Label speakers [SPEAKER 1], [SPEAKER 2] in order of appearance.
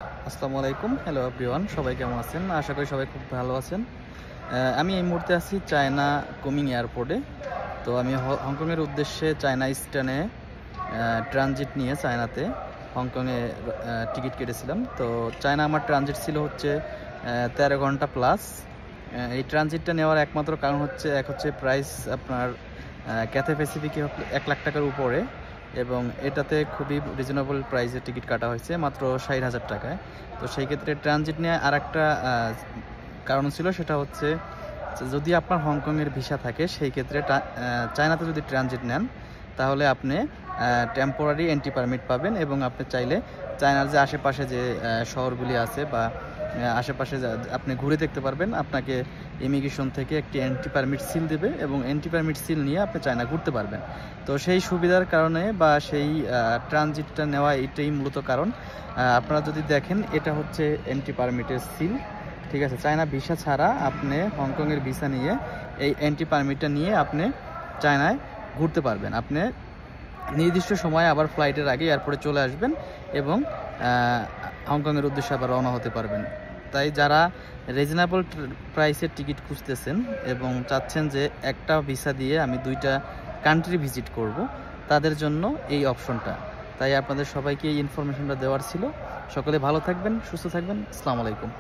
[SPEAKER 1] আসসালামু আলাইকুম। Hello everyone, সবাই কেমন আছেন? আশা করি সবাই খুব ভালো আছেন। আমি এই মুহূর্তে আছি চায়না কুমিং এয়ারপোর্টে। তো আমি হংকংয়ের উদ্দেশ্যে চায়না ইস্টার্নে ট্রানজিট নিয়ে চায়নাতে হংকংয়ে টিকিট কেটেছিলাম। তো চায়না আমার ট্রানজিট ছিল হচ্ছে 13 ঘন্টা প্লাস। এই ট্রানজিটটা নেওয়ার একমাত্র কারণ হচ্ছে প্রাইস আপনার ক্যাথে প্যাসিফিকে 1 লাখ টাকার উপরে, এবং এটাতে খুবই রিজনেবল প্রাইসে টিকিট কাটা হয়েছে মাত্র 60,000 টাকায়। তো সেই ক্ষেত্রে ট্রানজিট নিয়ে আর একটা কারণ ছিল, সেটা হচ্ছে যদি আপনার হংকংয়ের ভিসা থাকে সেই ক্ষেত্রে চায়নাতে যদি ট্রানজিট নেন তাহলে আপনি টেম্পোরারি এন্ট্রি পারমিট পাবেন, এবং আপনি চাইলে চায়নার যে আশেপাশে যে শহরগুলি আছে বা আশেপাশে আপনি ঘুরে দেখতে পারবেন। আপনাকে ইমিগ্রেশন থেকে একটি এন্ট্রি পারমিট সিল দেবে, এবং এন্ট্রি পারমিট সিল নিয়ে আপনি চায়না ঘুরতে পারবেন। তো সেই সুবিধার কারণে বা সেই ট্রানজিটটা নেওয়া এটাই মূলত কারণ। আপনারা যদি দেখেন, এটা হচ্ছে এন্ট্রি পারমিটের সিল, ঠিক আছে। চায়না ভিসা ছাড়া আপনি হংকংয়ের ভিসা নিয়ে এই এন্ট্রি পারমিটটা নিয়ে আপনি চায়নায় ঘুরতে পারবেন। আপনি নির্দিষ্ট সময়ে আবার ফ্লাইটের আগে এয়ারপোর্টে চলে আসবেন এবং হংকংয়ের উদ্দেশ্যে আবার রওনা হতে পারবেন। তাই যারা রিজনেবল প্রাইসের টিকিট খুঁজতেছেন এবং চাচ্ছেন যে একটা ভিসা দিয়ে আমি 2টা কান্ট্রি ভিজিট করব, তাদের জন্য এই অপশনটা। তাই আপনাদের সবাইকে এই ইনফরমেশনটা দেওয়ার ছিল। সকলে ভালো থাকবেন, সুস্থ থাকবেন। আসসালামু আলাইকুম।